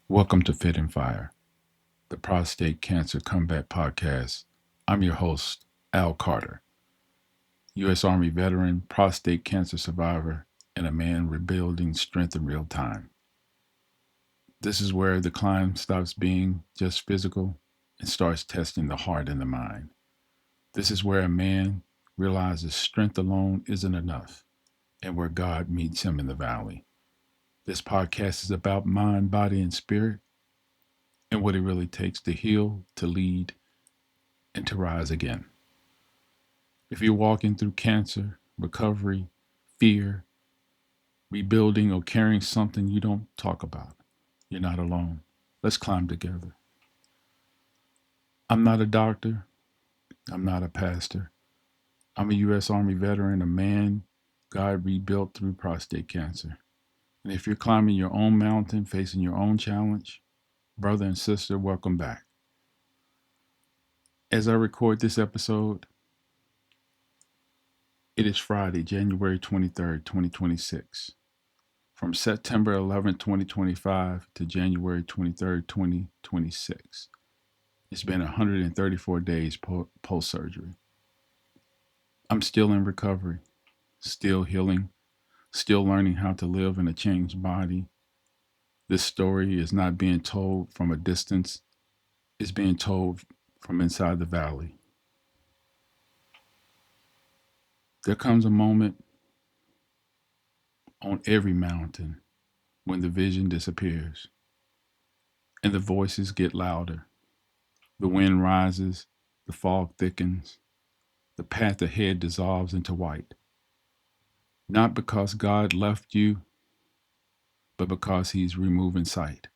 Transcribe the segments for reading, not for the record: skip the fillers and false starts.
Welcome to Fit and Fire, the Prostate Cancer Comeback Podcast. I'm your host, Al Carter, U.S. Army veteran, prostate cancer survivor, and a man rebuilding strength in real time. This is where the climb stops being just physical and starts testing the heart and the mind. This is where a man realizes strength alone isn't enough and where God meets him in the valley. This podcast is about mind, body, and spirit and what it really takes to heal, to lead, and to rise again. If you're walking through cancer, recovery, fear, rebuilding, or carrying something you don't talk about, you're not alone. Let's climb together. I'm not a doctor. I'm not a pastor. I'm a U.S. Army veteran, a man God rebuilt through prostate cancer. And if you're climbing your own mountain, facing your own challenge, brother and sister, welcome back. As I record this episode, it is Friday, January 23rd, 2026. From September 11th, 2025 to January 23rd, 2026. It's been 134 days post surgery. I'm still in recovery, still healing, still learning how to live in a changed body. This story is not being told from a distance, it's being told from inside the valley. There comes a moment on every mountain when the vision disappears and the voices get louder. The wind rises, the fog thickens, the path ahead dissolves into white. Not because God left you, but because He's removing sight.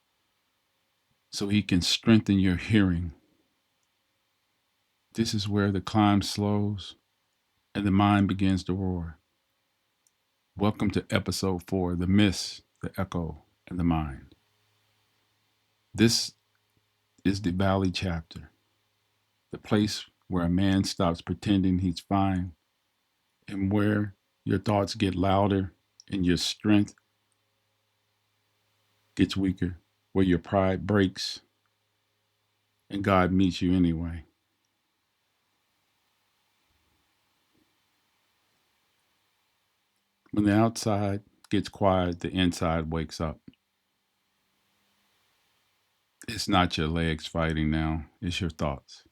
So He can strengthen your hearing. This is where the climb slows and the mind begins to roar. Welcome to episode 4, The Mist, the Echo, and the Mind. This is the Valley chapter, the place where a man stops pretending he's fine and where your thoughts get louder and your strength gets weaker, where your pride breaks and God meets you anyway. When the outside gets quiet, the inside wakes up. It's not your legs fighting now, it's your thoughts.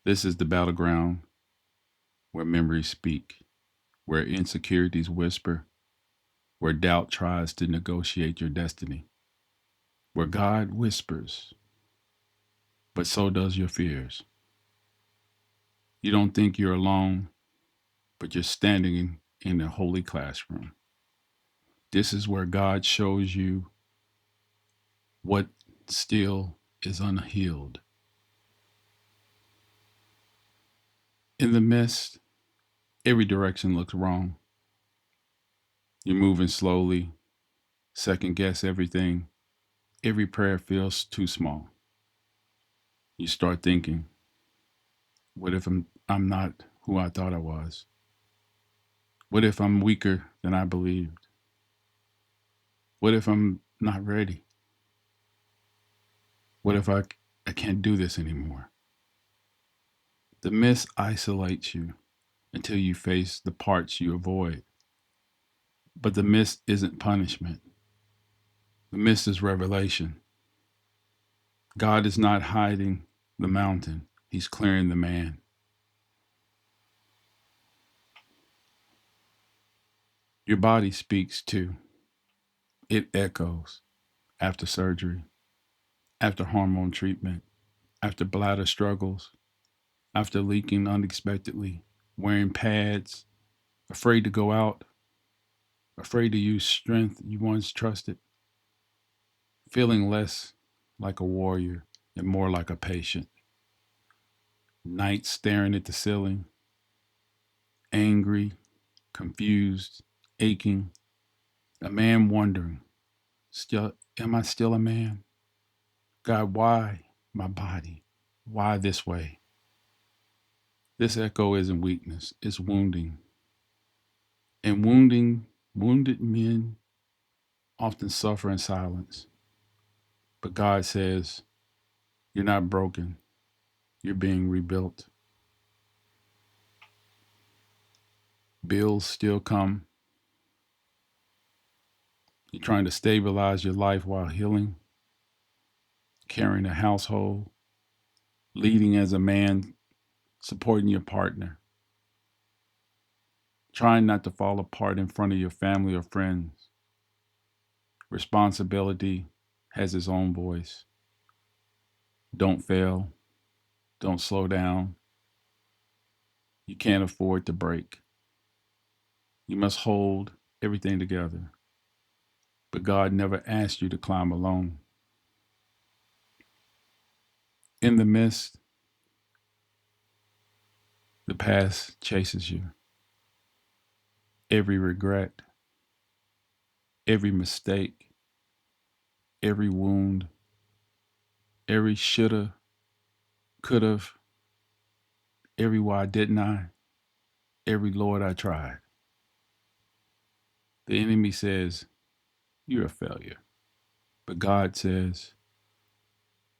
This is the battleground where memories speak, where insecurities whisper, where doubt tries to negotiate your destiny, where God whispers, but so does your fears. You don't think you're alone, but you're standing in a holy classroom. This is where God shows you what still is unhealed. In the mist, every direction looks wrong. You're moving slowly, second guess everything. Every prayer feels too small. You start thinking, what if I'm not who I thought I was? What if I'm weaker than I believed? What if I'm not ready? What if I can't do this anymore? The mist isolates you until you face the parts you avoid. But the mist isn't punishment. The mist is revelation. God is not hiding the mountain, He's clearing the man. Your body speaks too. It echoes after surgery, after hormone treatment, after bladder struggles, after leaking unexpectedly, wearing pads, afraid to go out, afraid to use strength you once trusted, feeling less like a warrior and more like a patient. Nights staring at the ceiling, angry, confused, aching, a man wondering, still, am I still a man? God, why my body? Why this way? This echo isn't weakness, it's wounding. And wounded men often suffer in silence. But God says, you're not broken, you're being rebuilt. Bills still come. You're trying to stabilize your life while healing, carrying a household, leading as a man, supporting your partner, trying not to fall apart in front of your family or friends. Responsibility has its own voice. Don't fail. Don't slow down. You can't afford to break. You must hold everything together. But God never asked you to climb alone. In the midst, the past chases you. Every regret, every mistake, every wound, every shoulda, coulda, every why didn't I, every Lord I tried. The enemy says, you're a failure. But God says,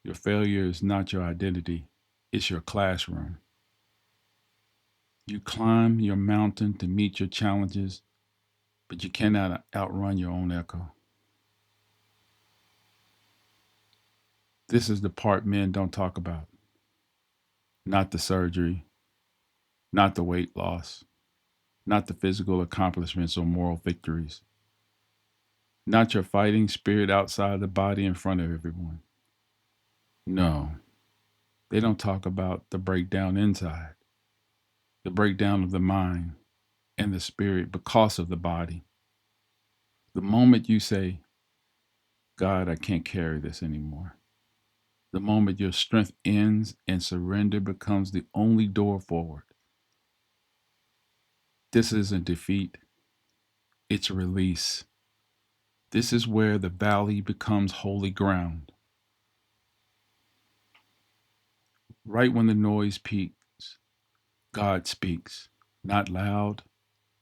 your failure is not your identity, it's your classroom. You climb your mountain to meet your challenges, but you cannot outrun your own echo. This is the part men don't talk about. Not the surgery, not the weight loss, not the physical accomplishments or moral victories, not your fighting spirit outside the body in front of everyone. No, they don't talk about the breakdown inside, the breakdown of the mind and the spirit because of the body. The moment you say, God, I can't carry this anymore. The moment your strength ends and surrender becomes the only door forward. This isn't defeat, it's release. This is where the valley becomes holy ground. Right when the noise peaks, God speaks, not loud,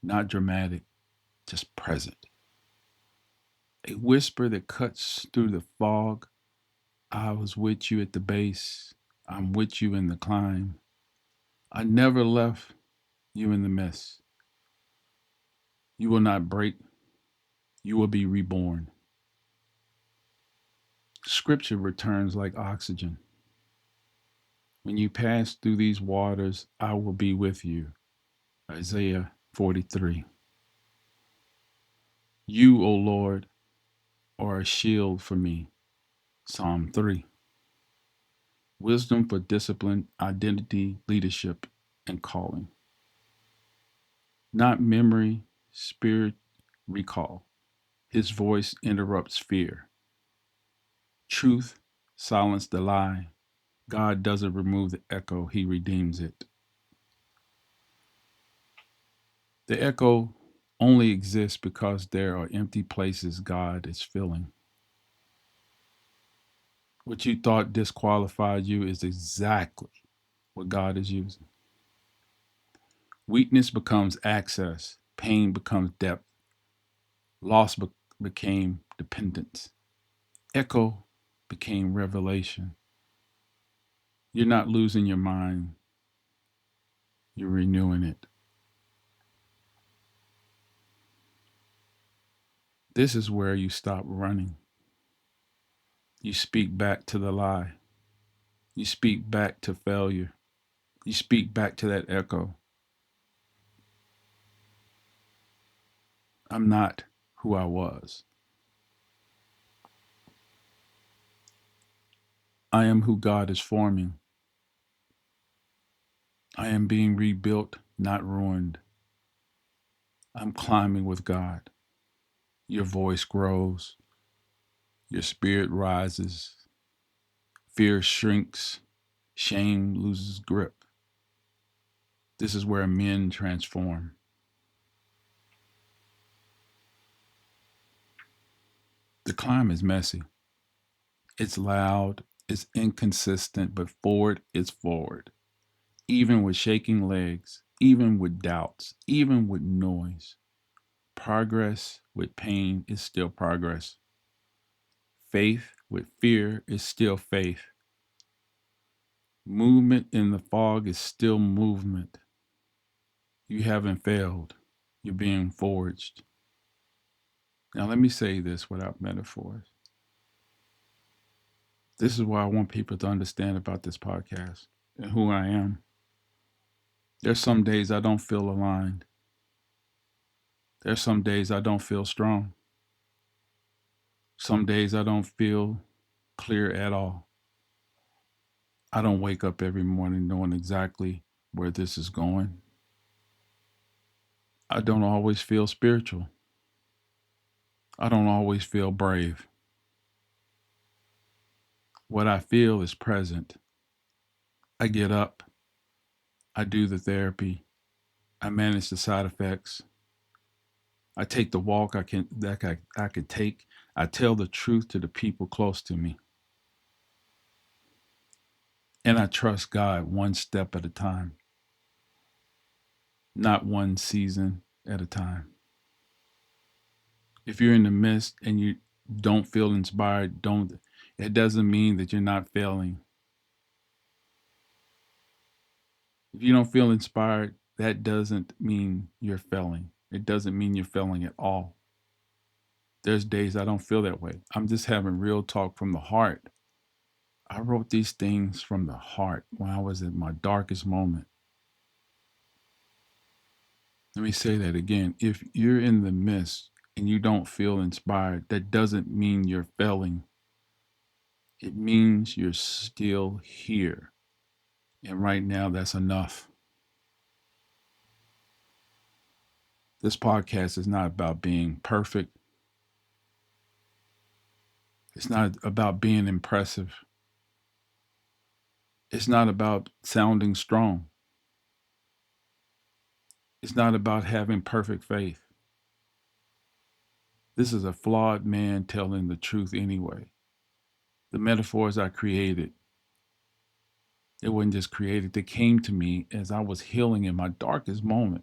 not dramatic, just present. A whisper that cuts through the fog. I was with you at the base. I'm with you in the climb. I never left you in the mess. You will not break. You will be reborn. Scripture returns like oxygen. When you pass through these waters, I will be with you. Isaiah 43. You, O Lord, are a shield for me. Psalm 3. Wisdom for discipline, identity, leadership, and calling. Not memory, spirit, recall. His voice interrupts fear. Truth silences the lie. God doesn't remove the echo, he redeems it. The echo only exists because there are empty places God is filling. What you thought disqualified you is exactly what God is using. Weakness becomes access, pain becomes depth, loss became dependence, echo became revelation. You're not losing your mind, you're renewing it. This is where you stop running. You speak back to the lie. You speak back to failure. You speak back to that echo. I'm not who I was. I am who God is forming. I am being rebuilt, not ruined. I'm climbing with God. Your voice grows. Your spirit rises. Fear shrinks. Shame loses grip. This is where men transform. The climb is messy. It's loud. It's inconsistent, but forward is forward. Even with shaking legs, even with doubts, even with noise. Progress with pain is still progress. Faith with fear is still faith. Movement in the fog is still movement. You haven't failed. You're being forged. Now, let me say this without metaphors. This is what I want people to understand about this podcast and who I am. There's some days I don't feel aligned. There's some days I don't feel strong. Some days I don't feel clear at all. I don't wake up every morning knowing exactly where this is going. I don't always feel spiritual. I don't always feel brave. What I feel is present. I get up. I do the therapy. I manage the side effects. I take the walk I could take. I tell the truth to the people close to me. And I trust God one step at a time, not one season at a time. If you're in the midst and you don't feel inspired, it doesn't mean that you're not failing. If you don't feel inspired, that doesn't mean you're failing. It doesn't mean you're failing at all. There's days I don't feel that way. I'm just having real talk from the heart. I wrote these things from the heart when I was at my darkest moment. Let me say that again. If you're in the midst and you don't feel inspired, that doesn't mean you're failing. It means you're still here. And right now, that's enough. This podcast is not about being perfect. It's not about being impressive. It's not about sounding strong. It's not about having perfect faith. This is a flawed man telling the truth anyway. The metaphors I created, they weren't just created, they came to me as I was healing in my darkest moment.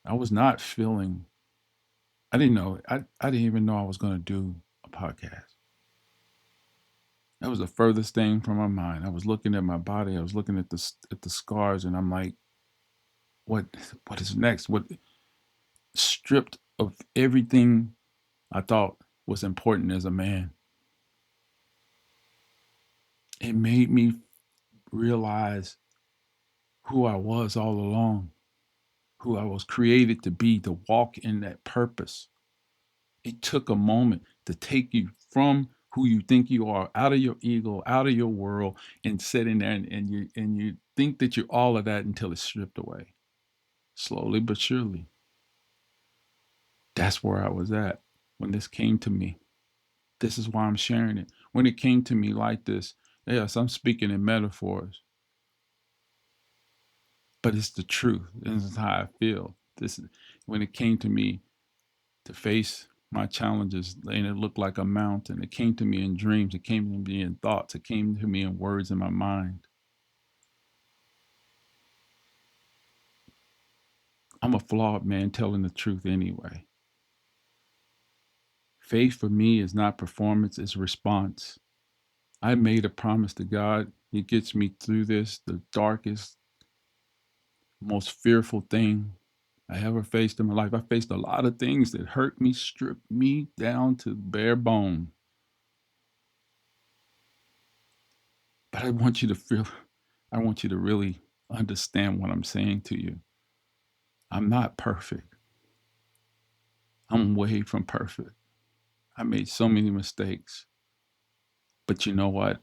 I was not feeling, I didn't know, I didn't even know I was going to do a podcast. That was the furthest thing from my mind. I was looking at my body, I was looking at the scars, and I'm like, what is next? What, stripped of everything I thought was important as a man. It made me realize who I was all along, who I was created to be, to walk in that purpose. It took a moment to take you from who you think you are, out of your ego, out of your world, and sitting there and you think that you're all of that until it's stripped away. Slowly but surely. That's where I was at when this came to me. This is why I'm sharing it. When it came to me like this, yes, I'm speaking in metaphors, but it's the truth. This is how I feel. This is when it came to me to face my challenges, and it looked like a mountain. It came to me in dreams. It came to me in thoughts. It came to me in words in my mind. I'm a flawed man telling the truth anyway. Faith for me is not performance, it's response. I made a promise to God. He gets me through this, the darkest, most fearful thing I ever faced in my life. I faced a lot of things that hurt me, stripped me down to bare bone. But I want you to really understand what I'm saying to you. I'm not perfect. I'm way from perfect. I made so many mistakes. But you know what?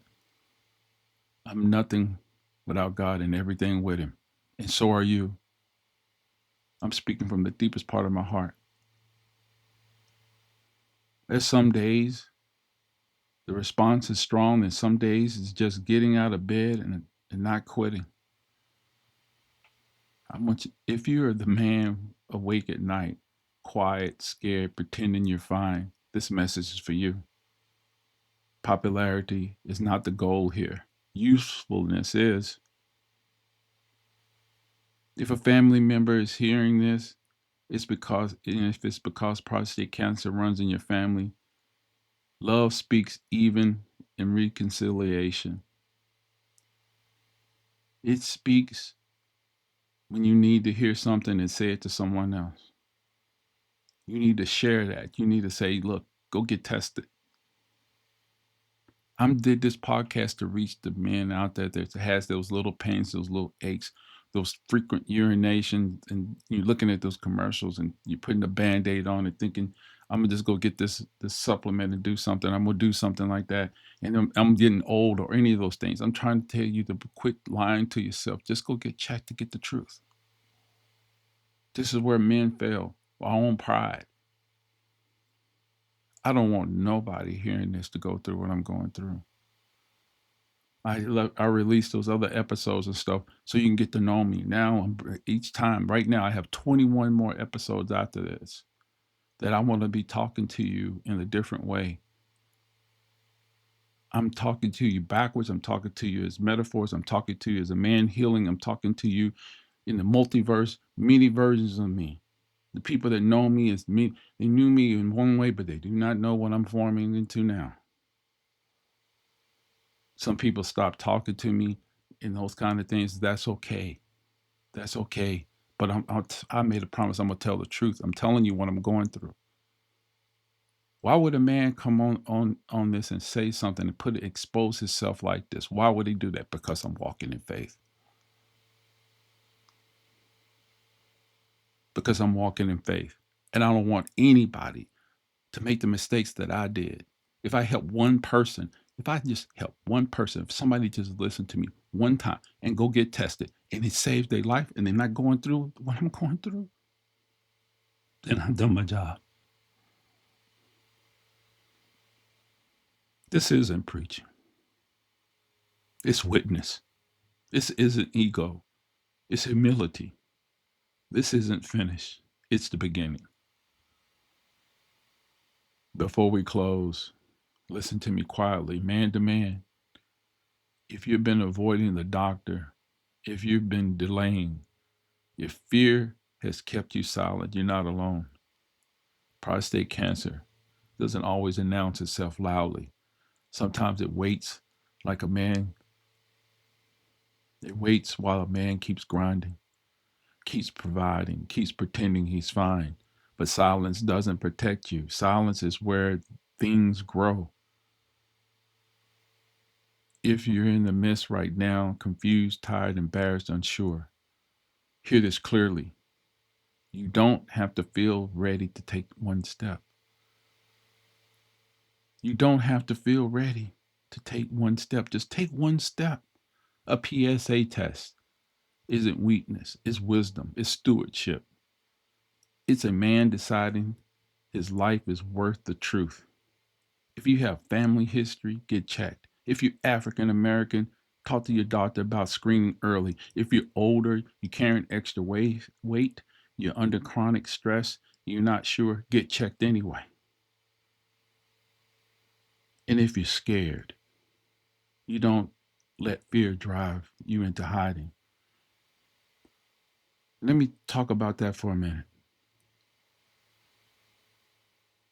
I'm nothing without God and everything with Him. And so are you. I'm speaking from the deepest part of my heart. There's some days the response is strong, and some days it's just getting out of bed and not quitting. I want you, if you're the man awake at night, quiet, scared, pretending you're fine, this message is for you. Popularity is not the goal here. Usefulness is. If a family member is hearing this, if it's because prostate cancer runs in your family, love speaks even in reconciliation. It speaks when you need to hear something and say it to someone else. You need to share that. You need to say, look, go get tested. I did this podcast to reach the men out there that has those little pains, those little aches, those frequent urinations, and you're looking at those commercials and you're putting a band-aid on it, thinking, I'm gonna just go get this supplement and do something. I'm gonna do something like that, and I'm getting old or any of those things. I'm trying to tell you to quit lying to yourself. Just go get checked to get the truth. This is where men fail, our own pride. I don't want nobody hearing this to go through what I'm going through. I release those other episodes and stuff so you can get to know me. Now, each time, right now, I have 21 more episodes after this that I want to be talking to you in a different way. I'm talking to you backwards. I'm talking to you as metaphors. I'm talking to you as a man healing. I'm talking to you in the multiverse, many versions of me. The people that know me as me, they knew me in one way, but they do not know what I'm forming into now. Some people stop talking to me and those kind of things. That's okay. That's okay. But I made a promise. I'm gonna tell the truth. I'm telling you what I'm going through. Why would a man come on this and say something and expose himself like this? Why would he do that? Because I'm walking in faith. Because I'm walking in faith, and I don't want anybody to make the mistakes that I did. If I help one person, if I just help one person, if somebody just listen to me one time and go get tested and it saves their life and they're not going through what I'm going through, then I've done my job. This isn't preaching. It's witness. This isn't ego. It's humility. This isn't finished. It's the beginning. Before we close, listen to me quietly, man to man. If you've been avoiding the doctor, if you've been delaying, if fear has kept you silent, you're not alone. Prostate cancer doesn't always announce itself loudly. Sometimes it waits like a man. It waits while a man keeps grinding, keeps providing, keeps pretending he's fine. But silence doesn't protect you. Silence is where things grow. If you're in the midst right now, confused, tired, embarrassed, unsure, hear this clearly. You don't have to feel ready to take one step. You don't have to feel ready to take one step. Just take one step. A PSA test isn't weakness, it's wisdom, it's stewardship. It's a man deciding his life is worth the truth. If you have family history, get checked. If you're African American, talk to your doctor about screening early. If you're older, you're carrying extra weight, you're under chronic stress, you're not sure, get checked anyway. And if you're scared, you don't let fear drive you into hiding. Let me talk about that for a minute.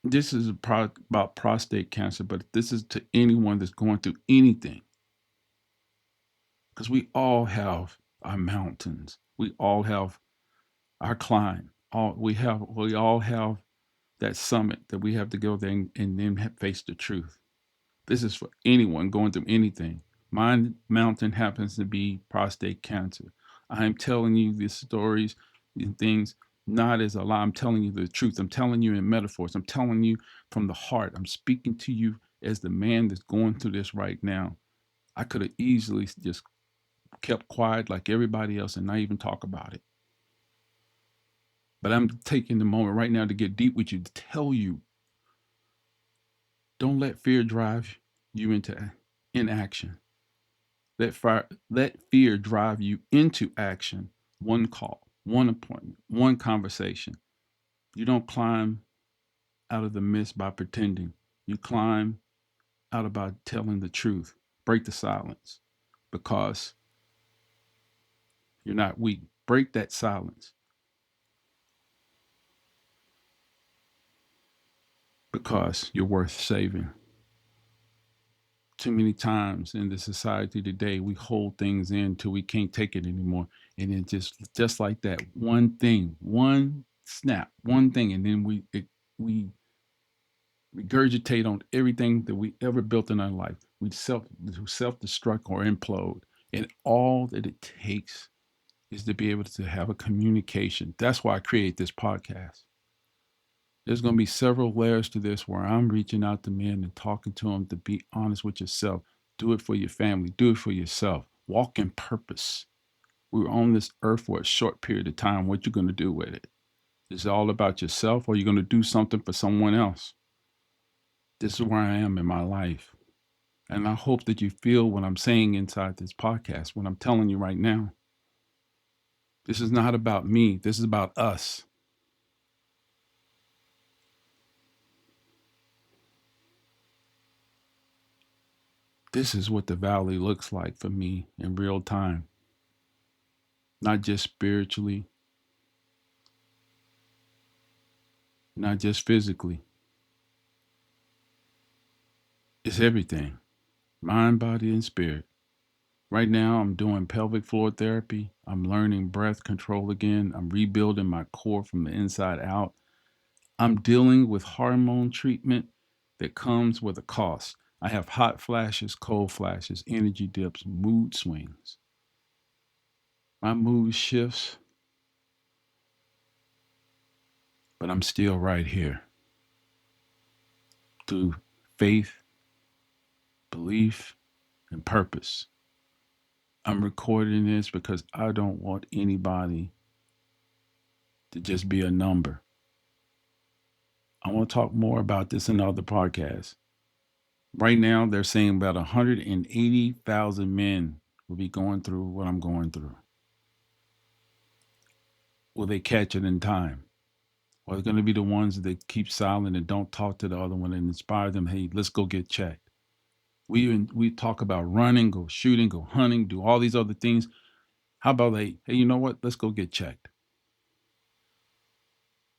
This is about prostate cancer, but this is to anyone that's going through anything. Because we all have our mountains. We all have our climb. We all have that summit that we have to go there and then face the truth. This is for anyone going through anything. My mountain happens to be prostate cancer. I'm telling you these stories and things not as a lie. I'm telling you the truth. I'm telling you in metaphors. I'm telling you from the heart. I'm speaking to you as the man that's going through this right now. I could have easily just kept quiet like everybody else and not even talk about it. But I'm taking the moment right now to get deep with you to tell you, don't let fear drive you into inaction. Let fear drive you into action. One call, one appointment, one conversation. You don't climb out of the mist by pretending. You climb out by telling the truth. Break the silence because you're not weak. Break that silence, because you're worth saving. Too many times in the society today, we hold things in till we can't take it anymore, and then just like that, one thing, one snap, one thing, and then we regurgitate on everything that we ever built in our life. We self destruct or implode, and all that it takes is to be able to have a communication. That's why I create this podcast. There's going to be several layers to this where I'm reaching out to men and talking to them to be honest with yourself. Do it for your family. Do it for yourself. Walk in purpose. We're on this earth for a short period of time. What you going to do with it? Is it all about yourself, or are you going to do something for someone else? This is where I am in my life. And I hope that you feel what I'm saying inside this podcast, what I'm telling you right now. This is not about me. This is about us. This is what the valley looks like for me in real time. Not just spiritually, not just physically. It's everything. Mind, body, and spirit. Right now, I'm doing pelvic floor therapy. I'm learning breath control again. I'm rebuilding my core from the inside out. I'm dealing with hormone treatment that comes with a cost. I have hot flashes, cold flashes, energy dips, mood swings. My mood shifts, but I'm still right here. Through faith, belief, and purpose. I'm recording this because I don't want anybody to just be a number. I want to talk more about this in other podcasts. Right now, they're saying about 180,000 men will be going through what I'm going through. Will they catch it in time? Or are they going to be the ones that keep silent and don't talk to the other one and inspire them? Hey, let's go get checked. We talk about running, go shooting, go hunting, do all these other things. How about hey, you know what? Let's go get checked.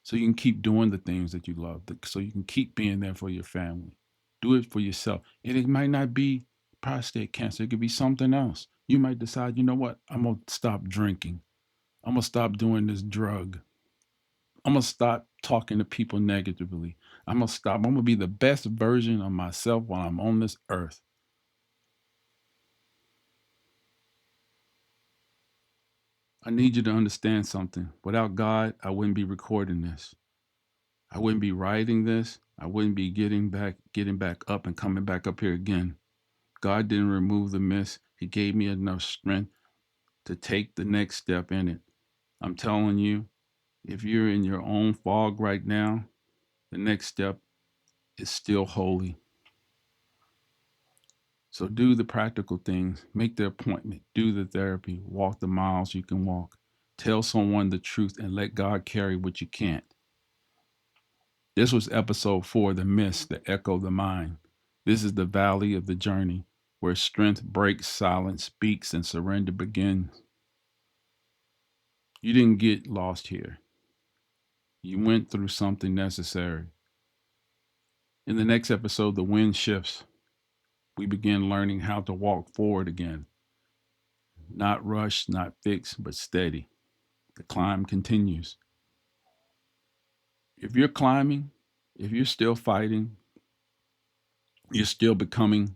So you can keep doing the things that you love, so you can keep being there for your family. Do it for yourself. And it might not be prostate cancer, it could be something else. You might decide, you know what? I'm going to stop drinking. I'm going to stop doing this drug. I'm going to stop talking to people negatively. I'm going to stop. I'm going to be the best version of myself while I'm on this earth. I need you to understand something. Without God, I wouldn't be recording this. I wouldn't be writing this. I wouldn't be getting back up and coming back up here again. God didn't remove the mist. He gave me enough strength to take the next step in it. I'm telling you, if you're in your own fog right now, the next step is still holy. So do the practical things, make the appointment, do the therapy, walk the miles you can walk. Tell someone the truth and let God carry what you can't. This was episode 4, The Mist, the Echo of the Mind. This is the valley of the journey where strength breaks, silence speaks, and surrender begins. You didn't get lost here. You went through something necessary. In the next episode, the wind shifts. We begin learning how to walk forward again. Not rushed, not fixed, but steady. The climb continues. If you're climbing, if you're still fighting, you're still becoming,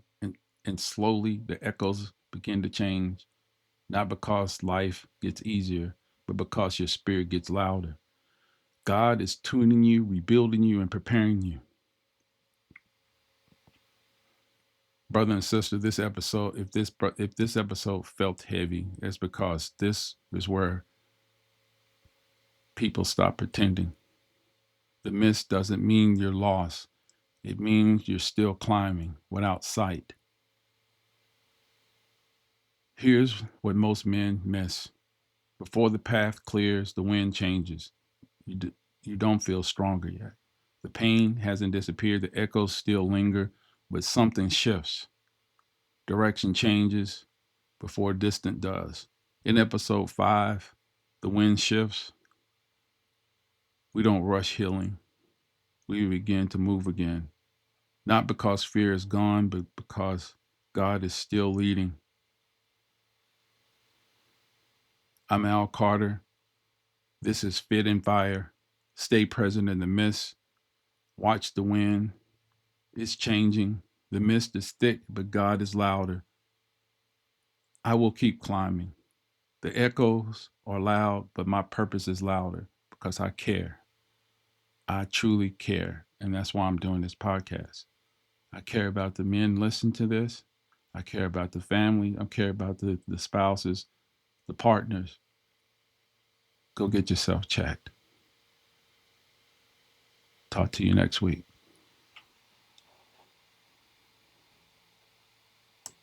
and slowly the echoes begin to change. Not because life gets easier, but because your spirit gets louder. God is tuning you, rebuilding you, and preparing you. Brother and sister, this episode, if this episode felt heavy, it's because this is where people stop pretending. The mist doesn't mean you're lost. It means you're still climbing without sight. Here's what most men miss. Before the path clears, the wind changes. You don't feel stronger yet. The pain hasn't disappeared. The echoes still linger, but something shifts. Direction changes before distance does. In episode 5, The wind shifts. We don't rush healing. We begin to move again. Not because fear is gone, but because God is still leading. I'm Al Carter. This is Fit and Fire. Stay present in the mist. Watch the wind. It's changing. The mist is thick, but God is louder. I will keep climbing. The echoes are loud, but my purpose is louder because I care. I truly care. And that's why I'm doing this podcast. I care about the men listen to this. I care about the family. I care about the spouses, the partners. Go get yourself checked. Talk to you next week.